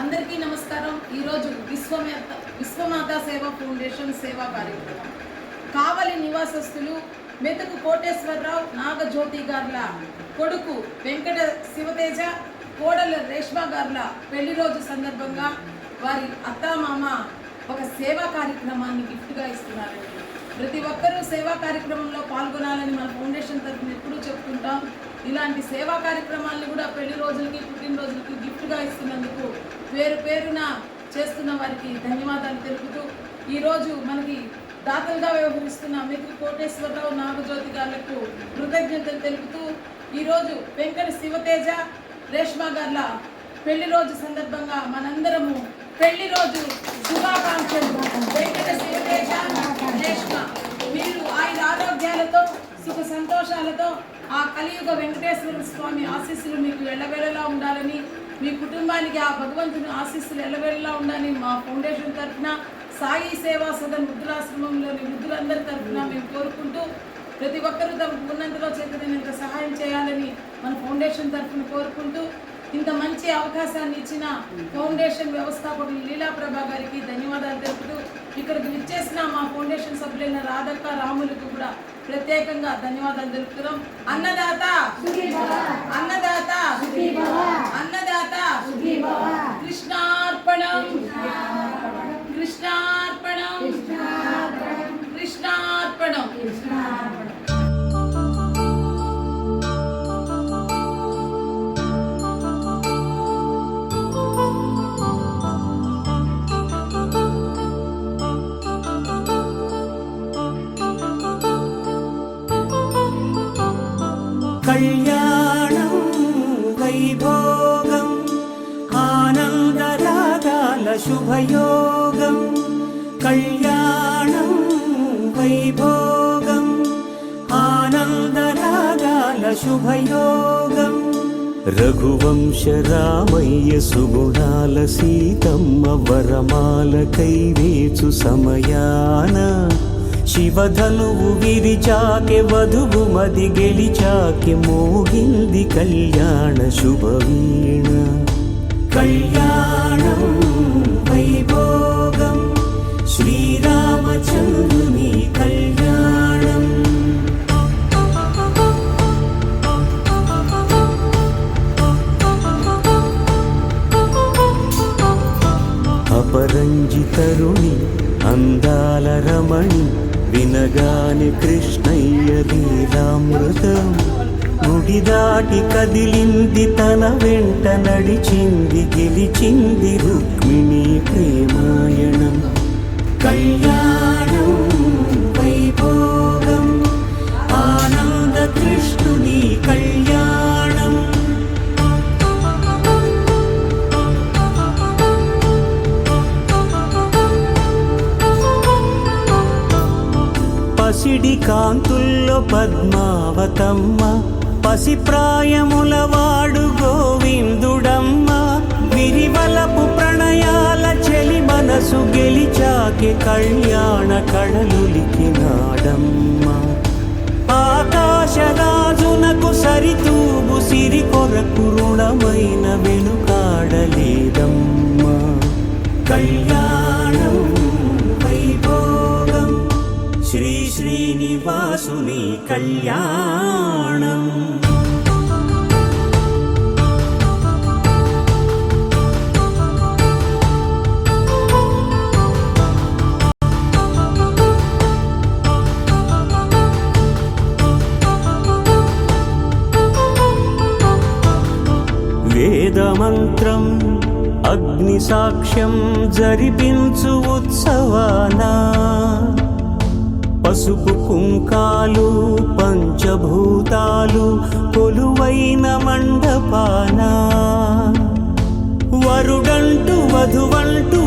అందరికీ నమస్కారం. ఈరోజు విశ్వమాత సేవా ఫౌండేషన్ సేవా కార్యక్రమం కావలి నివాసస్తులు మెతుకు కోటేశ్వరరావు నాగజ్యోతి గార్ల కొడుకు వెంకట శివతేజ కోడల రేష్మా గార్ల పెళ్లి రోజు సందర్భంగా వారి అత్తామామ ఒక సేవా కార్యక్రమాన్ని గిఫ్ట్గా ఇస్తున్నారండి. ప్రతి ఒక్కరూ సేవా కార్యక్రమంలో పాల్గొనాలని మన ఫౌండేషన్ తరఫున ఎప్పుడూ చెప్తుంటాం. ఇలాంటి సేవా కార్యక్రమాలను కూడా పెళ్లి రోజులకి పుట్టినరోజులకి గిఫ్ట్గా ఇస్తున్నందుకు పేరు పేరున చేస్తున్న వారికి ధన్యవాదాలు తెలుపుతూ ఈరోజు మనకి దాతలుగా వ్యవహరిస్తున్న మెతుకు కోటేశ్వరరావు నాగజ్యోతి గారులకు కృతజ్ఞతలు తెలుపుతూ ఈరోజు వెంకట శివతేజ రేష్మా గార్ల పెళ్లి రోజు సందర్భంగా మనందరము పెళ్లి రోజు శుభాకాంక్షలు. వెంకట శివతేజ రేష్మా మీరు ఆయుర ఆరోగ్యాలతో సుఖ సంతోషాలతో ఆ కలియుగ వెంకటేశ్వర స్వామి ఆశీస్సులు మీకు ఎల్లవేళలా ఉండాలని, మీ కుటుంబానికి ఆ భగవంతుని ఆశీస్సులు ఎల్లవేళలా ఉండాలని మా ఫౌండేషన్ తరఫున సాయి సేవా సదన్ వృద్ధులాశ్రమంలోని వృద్ధులందరి తరఫున మేము కోరుకుంటూ ప్రతి ఒక్కరూ తమకు ఉన్నంతలో చేతనైనంత సహాయం చేయాలని మన ఫౌండేషన్ తరఫున కోరుకుంటూ ఇంత మంచి అవకాశాన్ని ఇచ్చిన ఫౌండేషన్ వ్యవస్థాపకులు లీలాప్రభా గారికి ధన్యవాదాలు తెలుపుతూ ఇక్కడికి విచ్చేసిన మా ఫౌండేషన్ సభ్యులైన రాధక్క రాములకు కూడా ప్రత్యేకంగా ధన్యవాదాలు తెలుపుతున్నాం. అన్నదాత అన్నదాత అన్నదాత కృష్ణార్పణం కృష్ణార్పణం కృష్ణార్పణం. కళ్యాణం వైభోగం ఆనందరాగాల శుభయోగం. కళ్యాణం వైభోగం ఆనందరాగాల శుభయోగం. రఘువంశ రామయ్య సుగుణాల సీతమ్మ వరమాల కైవేచు సమయాన శివధనువు విరిచాకె వధువు మది గెలిచాకె మోగింది కళ్యాణ శుభవీణ. కళ్యాణం వైభోగం శ్రీరామచంద్రుని కళ్యాణం. అపరంజి తరుణి అందాల రమణి వినగాని కృష్ణయ్య లీలామృతం. గుడి దాటి కదిలింది తన వెంట నడిచింది గెలిచింది రుక్మిణి ప్రేమాయణం. కళ్యాణం వైభోగం ఆనంద కృష్ణుని కళ్యాణం. పసిడి కాంతుల్లో పద్మావతమ్మ పసిప్రాయముల వాడు గోవిందుడమ్మ. విరివలపు ప్రణయాల చెలి మనసు గెలిచాకే కళ్యాణ కళలులికినాడమ్మ. ఆకాశరాజునకు సరితూగు సిరి కొరకు రుణమైన వెనుకాడలేదమ్మ. కళ్యాణం వైభోగం శ్రీ శ్రీనివాసుని కళ్యాణం. వేదమంత్రం అగ్ని సాక్ష్యం జరిపించు ఉత్సవానా పసుపు కుంకాలు పంచభూతాలు కొలువైన మండపాన. వరుడంటూ వధువంటూ